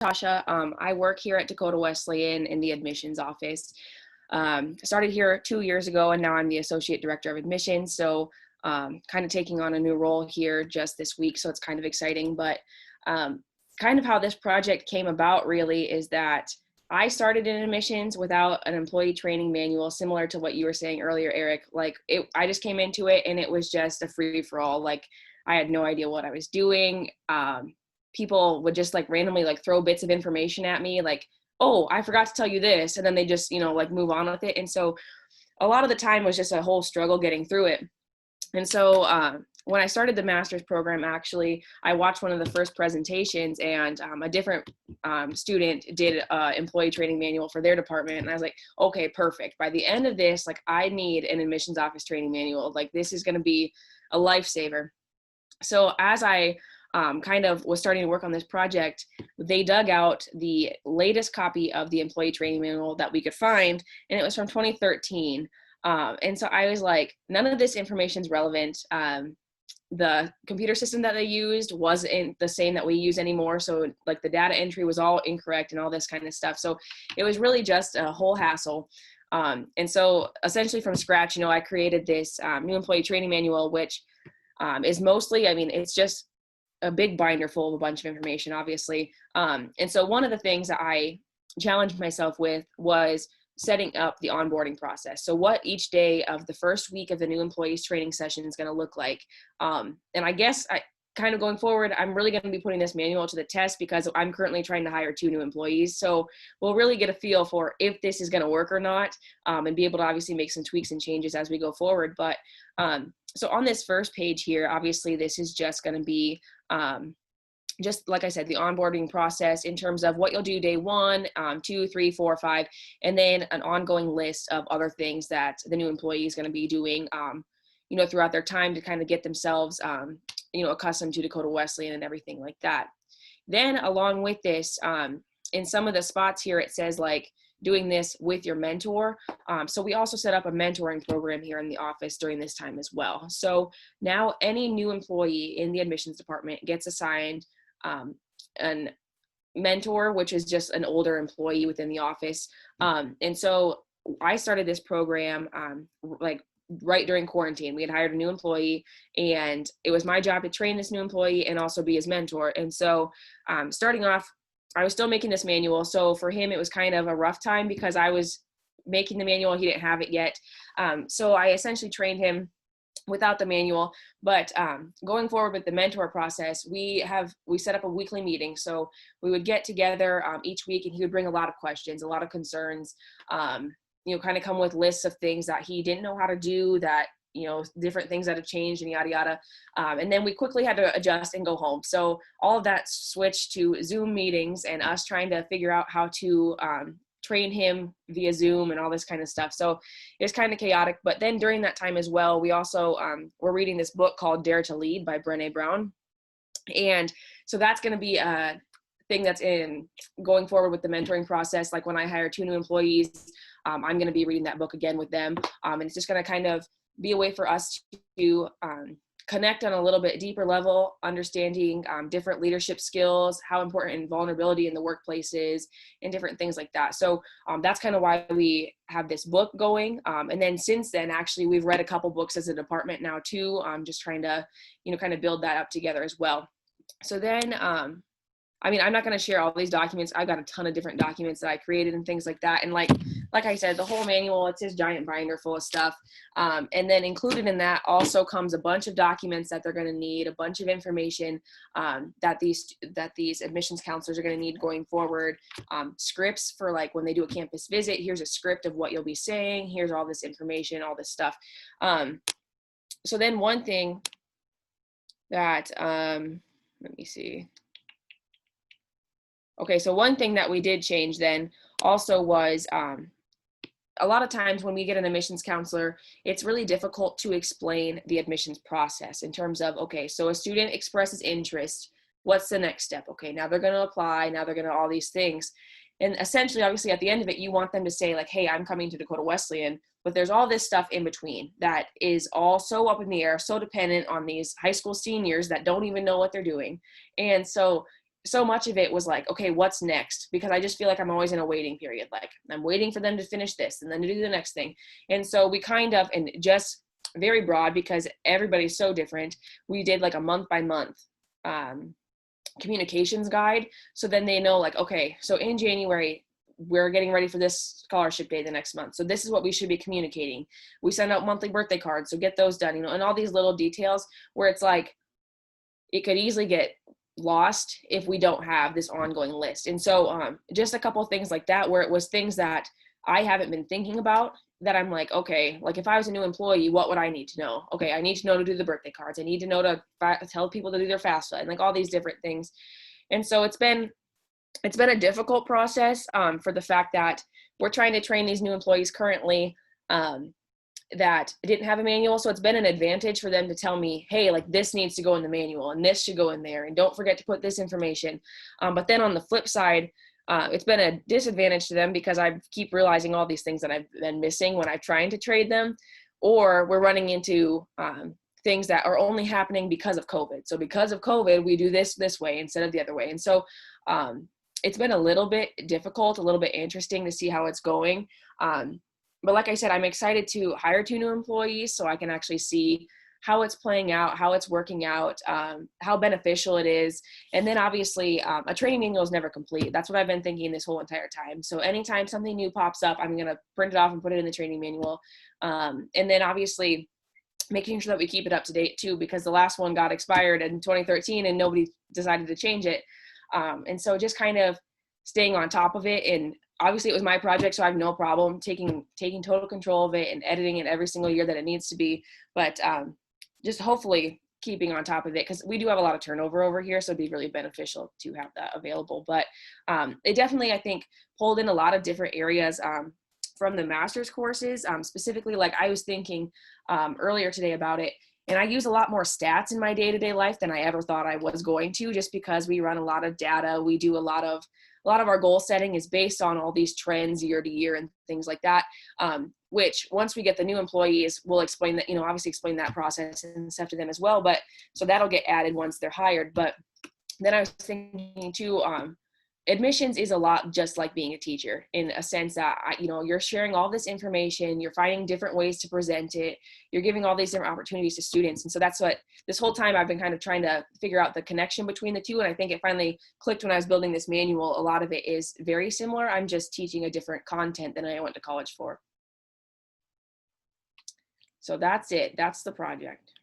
Natasha. I work here at Dakota Wesleyan in the admissions office. Started here 2 years ago, and now I'm the associate director of admissions. So kind of taking on a new role here just this week. So it's kind of exciting. But kind of how this project came about really is that I started in admissions without an employee training manual, similar to what you were saying earlier, Eric. I just came into it and it was just a free for all. Like I had no idea what I was doing. People would just randomly throw bits of information at me, like, oh, I forgot to tell you this, and then they just move on with it. And so a lot of the time was just a whole struggle getting through it. And so when I started the master's program, actually, I watched one of the first presentations, and a different student did an employee training manual for their department. And I was like, okay, perfect. By the end of this, I need an admissions office training manual. This is going to be a lifesaver. So as I kind of was starting to work on this project, they dug out the latest copy of the employee training manual that we could find, and it was from 2013. And so I was like, none of this information is relevant. The computer system that they used wasn't the same that we use anymore. So the data entry was all incorrect and all this kind of stuff. So it was really just a whole hassle. And so essentially from scratch, I created this new employee training manual, which is mostly, it's just a big binder full of a bunch of information, obviously. And so one of the things that I challenged myself with was setting up the onboarding process. So what each day of the first week of the new employees training session is going to look like. And I guess kind of going forward, I'm really going to be putting this manual to the test because I'm currently trying to hire 2 new employees. So we'll really get a feel for if this is going to work or not, and be able to obviously make some tweaks and changes as we go forward. But so on this first page here, obviously this is just going to be just like I said, the onboarding process in terms of what you'll do day 1, 2, 3, 4, 5, and then an ongoing list of other things that the new employee is going to be doing, throughout their time to kind of get themselves, accustomed to Dakota Wesleyan and everything like that. Then along with this, in some of the spots here, it says doing this with your mentor. So we also set up a mentoring program here in the office during this time as well. So now any new employee in the admissions department gets assigned an mentor, which is just an older employee within the office. And so I started this program right during quarantine. We had hired a new employee, and it was my job to train this new employee and also be his mentor. And so starting off, I was still making this manual. So for him, it was kind of a rough time because I was making the manual. He didn't have it yet. So I essentially trained him without the manual. But going forward with the mentor process, we set up a weekly meeting. So we would get together each week, and he would bring a lot of questions, a lot of concerns, kind of come with lists of things that he didn't know how to do, that different things that have changed and yada, yada. And then we quickly had to adjust and go home. So all of that switched to Zoom meetings and us trying to figure out how to train him via Zoom and all this kind of stuff. So it was kind of chaotic. But then during that time as well, we also were reading this book called Dare to Lead by Brené Brown. And so that's going to be a thing that's in going forward with the mentoring process. When I hire 2 new employees, I'm going to be reading that book again with them. And it's just going to kind of be a way for us to connect on a little bit deeper level, understanding different leadership skills, how important vulnerability in the workplace is, and different things like that. So that's kind of why we have this book going. And then since then, actually, we've read a couple books as a department now too. Just trying to, kind of build that up together as well. So then, I'm not going to share all these documents. I've got a ton of different documents that I created and things like that. And like I said, the whole manual, it's this giant binder full of stuff. And then included in that also comes a bunch of documents that they're going to need, a bunch of information that these admissions counselors are going to need going forward. Scripts for when they do a campus visit. Here's a script of what you'll be saying. Here's all this information, all this stuff. So then one thing that, let me see. Okay, so one thing that we did change then also was a lot of times when we get an admissions counselor, it's really difficult to explain the admissions process in terms of, okay, so a student expresses interest, what's the next step? Okay, now they're going to apply, now they're going to all these things. And essentially, obviously, at the end of it, you want them to say hey, I'm coming to Dakota Wesleyan, but there's all this stuff in between that is all so up in the air, so dependent on these high school seniors that don't even know what they're doing. And so so much of it was like, okay, what's next? Because I just feel like I'm always in a waiting period. Like I'm waiting for them to finish this and then to do the next thing. And so we kind of, and just very broad because everybody's so different, we did like a month by month communications guide. So then they know like, okay, so in January, we're getting ready for this scholarship day the next month. So this is what we should be communicating. We send out monthly birthday cards. So get those done, you know, and all these little details where it's like, it could easily get lost if we don't have this ongoing list. And so just a couple of things like that, where it was things that I haven't been thinking about that I'm like, okay, like if I was a new employee, what would I need to know? Okay, I need to know to do the birthday cards. I need to know to tell people to do their FAFSA and like all these different things. And so it's been a difficult process for the fact that we're trying to train these new employees currently that didn't have a manual. So it's been an advantage for them to tell me, hey, like this needs to go in the manual and this should go in there. And don't forget to put this information. But then on the flip side, it's been a disadvantage to them because I keep realizing all these things that I've been missing when I'm trying to trade them, or we're running into things that are only happening because of COVID. So because of COVID, we do this way instead of the other way. And so it's been a little bit difficult, a little bit interesting to see how it's going. But like I said, I'm excited to hire 2 new employees so I can actually see how it's playing out, how it's working out, how beneficial it is. And then obviously a training manual is never complete. That's what I've been thinking this whole entire time. So anytime something new pops up, I'm going to print it off and put it in the training manual. And then obviously making sure that we keep it up to date too, because the last one got expired in 2013 and nobody decided to change it. And so just kind of staying on top of it. And obviously it was my project, so I have no problem taking total control of it and editing it every single year that it needs to be. But just hopefully keeping on top of it, because we do have a lot of turnover over here, so it'd be really beneficial to have that available. But it definitely, I think, pulled in a lot of different areas from the master's courses. Specifically, like I was thinking earlier today about it, and I use a lot more stats in my day-to-day life than I ever thought I was going to, just because we run a lot of data. We do a lot of our goal setting is based on all these trends year to year and things like that, which once we get the new employees, we'll explain that, you know, obviously explain that process and stuff to them as well. But so that'll get added once they're hired. But then I was thinking too, admissions is a lot just like being a teacher, in a sense that, you know, you're sharing all this information, you're finding different ways to present it, you're giving all these different opportunities to students. And so that's what this whole time I've been kind of trying to figure out the connection between the two. And I think it finally clicked when I was building this manual. A lot of it is very similar. I'm just teaching a different content than I went to college for. So that's it. That's the project.